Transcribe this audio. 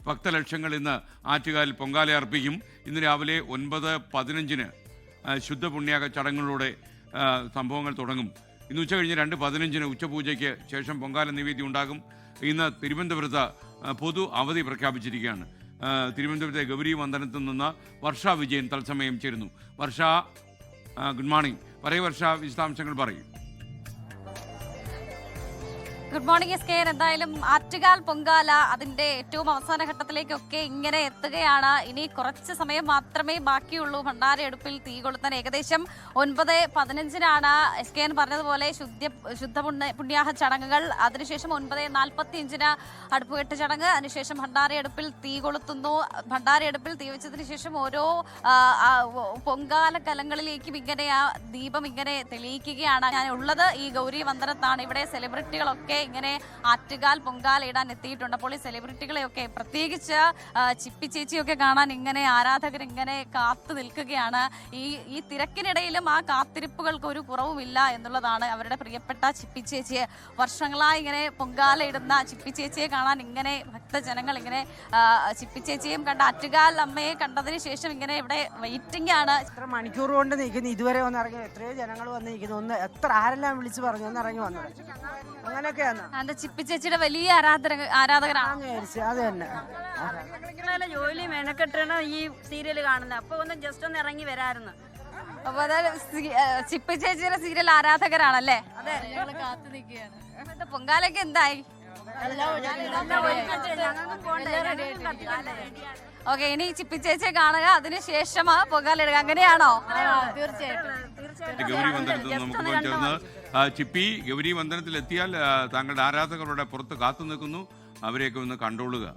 ഭക്തലക്ഷങ്ങൾ ഇന്ന് ആറ്റുകാലിൽ പൊങ്കാല അർപ്പിക്കും. ഇന്ന് രാവിലെ 9:15 ശുദ്ധപുണ്യാഹ ചടങ്ങുകളുടെ സംഭവങ്ങൾ തുടങ്ങും. ഇന്ന് ഉച്ച കഴിഞ്ഞ് 2:15 ഉച്ചപൂജയ്ക്ക് ശേഷം പൊങ്കാല നിവേദ്യം ഉണ്ടാകും. ഇന്ന് തിരുവനന്തപുരത്ത് പൊതു അവധി പ്രഖ്യാപിച്ചിരിക്കുകയാണ്. തിരുവനന്തപുരത്തെ ഗൗരി വന്ദനത്തിൽ നിന്ന് വർഷ വിജയൻ തത്സമയം ചേരുന്നു. വർഷ, ഗുഡ് മോർണിംഗ്. പറയൂ വർഷ, വിശദാംശങ്ങൾ പറയും. Good morning S K. എന്തായാലും ആറ്റുകാൽ പൊങ്കാല അതിന്റെ ഏറ്റവും അവസാന ഘട്ടത്തിലേക്കൊക്കെ ഇങ്ങനെ എത്തുകയാണ്. ഇനി കുറച്ച് സമയം മാത്രമേ ബാക്കിയുള്ളൂ ഭണ്ഡാരയടുപ്പിൽ തീ കൊളുത്താൻ. ഏകദേശം 9:15 എസ് കെ പറഞ്ഞതുപോലെ ശുദ്ധ പുണ്യാഹ ചടങ്ങുകൾ. അതിനുശേഷം 9:45 അടുപ്പുകെട്ട് ചടങ്ങ്. അതിനുശേഷം ഭണ്ഡാരയടുപ്പിൽ തീ കൊളുത്തുന്നു. ഭണ്ഡാരയടുപ്പിൽ തീ വെച്ചതിന് ശേഷം ഓരോ പൊങ്കാല കലങ്ങളിലേക്കും ഇങ്ങനെ ആ ദീപം ഇങ്ങനെ തെളിയിക്കുകയാണ്. ഞാൻ ഉള്ളത് ഈ ഗൗരി വന്ദനത്താണ്. ഇവിടെ സെലിബ്രിറ്റികളൊക്കെ ഇങ്ങനെ ആറ്റുകാൽ പൊങ്കാല ഇടാൻ എത്തിയിട്ടുണ്ട്. അപ്പോൾ ഈ സെലിബ്രിറ്റികളെയൊക്കെ പ്രത്യേകിച്ച് ചിപ്പി ചേച്ചിയൊക്കെ കാണാൻ ഇങ്ങനെ ആരാധകർ ഇങ്ങനെ കാത്തു നിൽക്കുകയാണ്. ഈ തിരക്കിനിടയിലും ആ കാത്തിരിപ്പുകൾക്ക് ഒരു കുറവുമില്ല എന്നുള്ളതാണ്. അവരുടെ പ്രിയപ്പെട്ട ചിപ്പി ചേച്ചിയെ വർഷങ്ങളായി ഇങ്ങനെ പൊങ്കാല ഇടുന്ന ചിപ്പി ചേച്ചിയെ കാണാൻ ഇങ്ങനെ ഭക്തജനങ്ങൾ ഇങ്ങനെ ചിപ്പി ചേച്ചിയും കണ്ട ആറ്റുകാൽ അമ്മയെ കണ്ടതിന് ശേഷം ഇങ്ങനെ ഇവിടെ വെയിറ്റിംഗ് ആണ്. എത്ര മണിക്കൂർ കൊണ്ട് നിൽക്കുന്നു, ഇതുവരെ ഒന്ന് ഇറങ്ങി എത്രയോ ജനങ്ങൾ വന്ന് നിൽക്കുന്നു. ഒന്ന് എത്ര ആരെല്ലാം വിളിച്ച് പറഞ്ഞു ഒന്ന് ഇറങ്ങി വന്നത്. അങ്ങനെയൊക്കെയാണ്. എന്റെ ചിപ്പി ചേച്ചിയുടെ വലിയ ആരാധകരാണ്. അത് തന്നെ ജോലി മെനക്കെട്ടാണ് ഈ സീരിയൽ കാണുന്നത്. അപ്പൊ ഒന്ന് ജസ്റ്റ് ഒന്ന് ഇറങ്ങി വരായിരുന്നു. അപ്പൊ അതായത് ചിപ്പി ചേച്ചിയുടെ സീരിയൽ ആരാധകരാണല്ലേ? അതെ, കാത്തു നിൽക്കുകയാണ്. പൊങ്കാലൊക്കെ എന്തായി? ഓക്കെ, ഇനി ചിപ്പി ചേച്ചിയെ കാണുക, അതിനുശേഷം പൊങ്കാല ഇടുക, അങ്ങനെയാണോ? തീർച്ചയായിട്ടും. ഗൗരി വന്ദനത്തിൽ നമുക്ക് ചേർന്ന് ചിപ്പി, ഗൗരി വന്ദനത്തിൽ എത്തിയാൽ താങ്കളുടെ ആരാധകരുടെ പുറത്ത് കാത്തു നിൽക്കുന്നു. അവരെയൊക്കെ ഒന്ന് കണ്ടോളുക.